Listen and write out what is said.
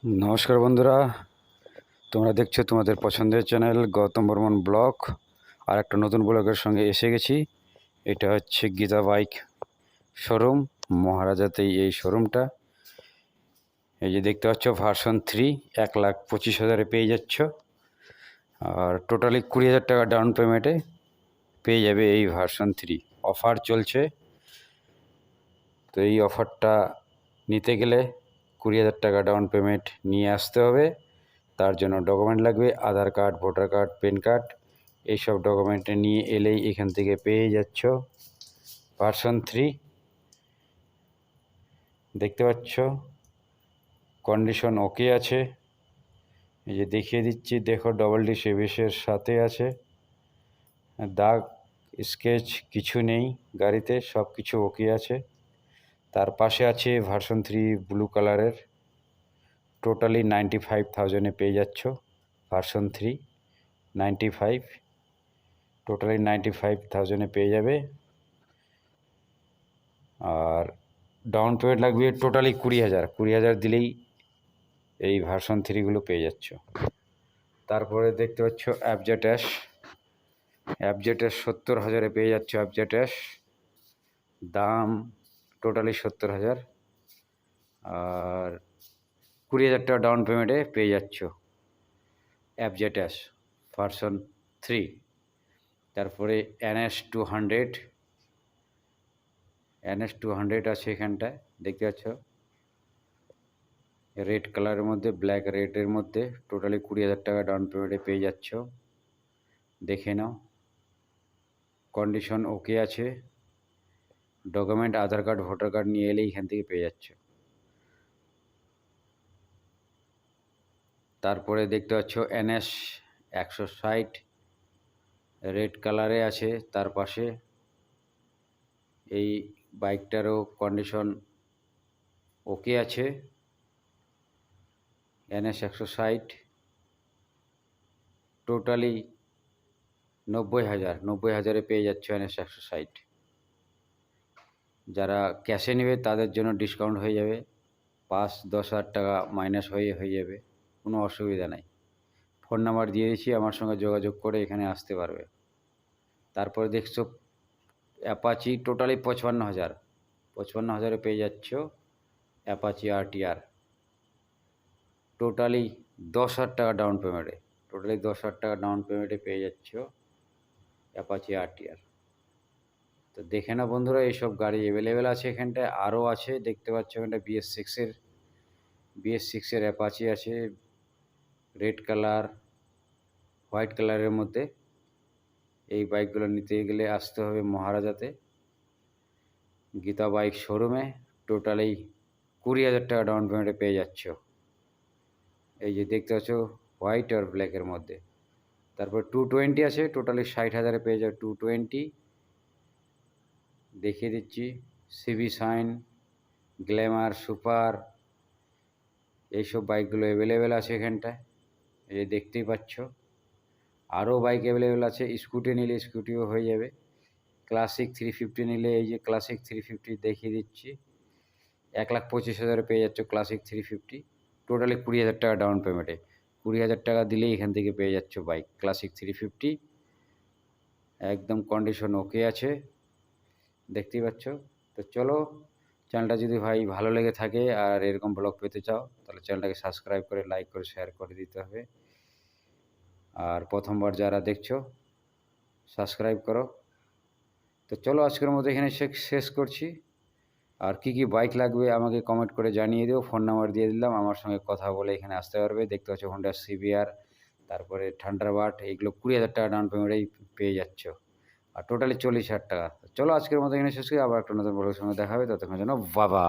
নমস্কার বন্ধুরা, তোমরা দেখছো তোমাদের পছন্দের চ্যানেল গৌতম বর্মন ব্লগ। আর একটা নতুন ব্লগের সঙ্গে এসে গেছি। এটা হচ্ছে গীতা বাইক শোরুম, মহারাজাতেই এই শোরুমটা। এই যে দেখতে পাচ্ছ ভার্সন 3, 1,25,000 পেয়ে যাচ্ছ। আর টোটালি 20,000 টাকা ডাউন পেমেন্টে পেয়ে যাবে এই ভার্সন 3। অফার চলছে, তো এই অফারটা নিতে গেলে 20,000 টাকা ডাউন পেমেন্ট নিয়ে আসতে হবে। তার জন্য ডকুমেন্ট লাগবে Aadhaar card, voter card, PAN card. এইসব ডকুমেন্টে নিয়ে এলেই এখান থেকে পেয়ে যাচ্ছ ভার্সন 3। দেখতে পাচ্ছ কন্ডিশন ওকে আছে। এই যে দেখিয়ে দিচ্ছি, দেখো ডবল ডি সেভিসের সাথে আছে। দাগ স্কেচ কিছু নেই গাড়িতে, সব কিছু ওকে আছে। তার পাশে আছে ভার্সন 3 ব্লু কালারের। টোটালি 95,000-এ পেয়ে যাচ্ছ ভার্সন 3। 95, টোটালি 95,000-এ পেয়ে যাবে। আর ডাউন পেমেন্ট লাগবে টোটালি 20,000। 20,000 দিলেই এই ভার্সন 3গুলো পেয়ে যাচ্ছ। তারপরে দেখতে পাচ্ছ অ্যাবজেট অ্যাশ। 70,000-এ পেয়ে যাচ্ছ অ্যাবজেট অ্যাশ। দাম টোটালি 70,000। আর 20,000 টাকা ডাউন পেমেন্টে পেয়ে যাচ্ছ অ্যাবজেট অ্যাশ ভার্সন 3। তারপরে NS200 আছে এখানটায়, দেখতে পাচ্ছ রেড কালারের মধ্যে, ব্ল্যাক রেডের মধ্যে। টোটালি 20,000 টাকা ডাউন পেমেন্টে পেয়ে যাচ্ছ। দেখে নাও, কন্ডিশন ওকে আছে। ডকুমেন্ট আধার কার্ড, ভোটার কার্ড নিয়ে এলেই এখান থেকে পেয়ে যাচ্ছ। তারপরে দেখতে পাচ্ছ NS160 রেড কালারে আছে। তার পাশে এই বাইকটারও কন্ডিশন ওকে আছে। NS160 টোটালি 90,000-90,000-এ পেয়ে যাচ্ছ NS160। যারা ক্যাশে নেবে তাদের জন্য ডিসকাউন্ট হয়ে যাবে, 5-10 হাজার টাকা মাইনাস হয়ে যাবে, কোনো অসুবিধা নাই। ফোন নাম্বার দিয়ে দিয়েছি, আমার সঙ্গে যোগাযোগ করে এখানে আসতে পারবে। তারপরে দেখছো অ্যাপাচি, টোটালি 55,000-55,000-এ পেয়ে যাচ্ছ অ্যাপাচি RTR। টোটালি 10,000 টাকা ডাউন পেমেন্টে, টোটালি 10,000 টাকা ডাউন পেমেন্টে পেয়ে যাচ্ছ অ্যাপাচি RTR। তো দেখে না বন্ধুরা, এইসব গাড়ি অ্যাভেলেবেল আছে এখানটায়। আরও আছে, দেখতে পাচ্ছ এখানটা BS6-এর অ্যাপাচি আছে, রেড কালার, হোয়াইট কালারের মধ্যে। এই বাইকগুলো নিতে গেলে আসতে হবে মহারাজাতে, গীতা বাইক শোরুমে। টোটালি 20,000 টাকা ডাউন পেমেন্টে পেয়ে যাচ্ছ। এই যে দেখতে পাচ্ছ হোয়াইট আর ব্ল্যাকের মধ্যে। তারপর 220 আছে, টোটালি 60,000-এ পেয়ে যাবে 220। দেখিয়ে দিচ্ছি সিবি শাইন, গ্ল্যামার, সুপার, এইসব বাইকগুলো অ্যাভেলেবেল আছে এখানটায়। এই যে দেখতেই পাচ্ছ আরও বাইক অ্যাভেলেবেল আছে। স্কুটি নিলে স্কুটিও হয়ে যাবে। ক্লাসিক 350 নিলে এই যে ক্লাসিক 350 দেখিয়ে দিচ্ছি, 1,25,000-এ পেয়ে যাচ্ছ ক্লাসিক 350। টোটালি 20,000 টাকা ডাউন পেমেন্টে, 20,000 টাকা দিলেই এখান থেকে পেয়ে যাচ্ছ বাইক ক্লাসিক 350। একদম কন্ডিশন ওকে আছে, দেখতেই পাচ্ছ। তো চলো, চ্যানেলটা যদি ভাই ভালো লেগে থাকে আর এরকম ব্লগ পেতে চাও, তাহলে চ্যানেলটাকে সাবস্ক্রাইব করে, লাইক করে, শেয়ার করে দিতে হবে। আর প্রথমবার যারা দেখছো সাবস্ক্রাইব করো। তো চলো, আজকের মতো এখানে শেষ করছি। আর কি কি বাইক লাগবে আমাকে কমেন্ট করে জানিয়ে দিও, ফোন নাম্বার দিয়ে দিলাম, আমার সঙ্গে কথা বলে এখানে আসতে পারবে। দেখতে পাচ্ছ হন্ডা CBR, তারপরে থান্ডারবার্ড, এইগুলো 20,000 টাকা ডাউন পেমেন্টেই পেয়ে যাচ্ছ। আর টোটালি 40,000 টাকা। চলো, আজকের মতো এখানে শেষ করি। আবার একটা নতুন ব্লগের সঙ্গে দেখা হবে, ততক্ষণের জন্য বাবা।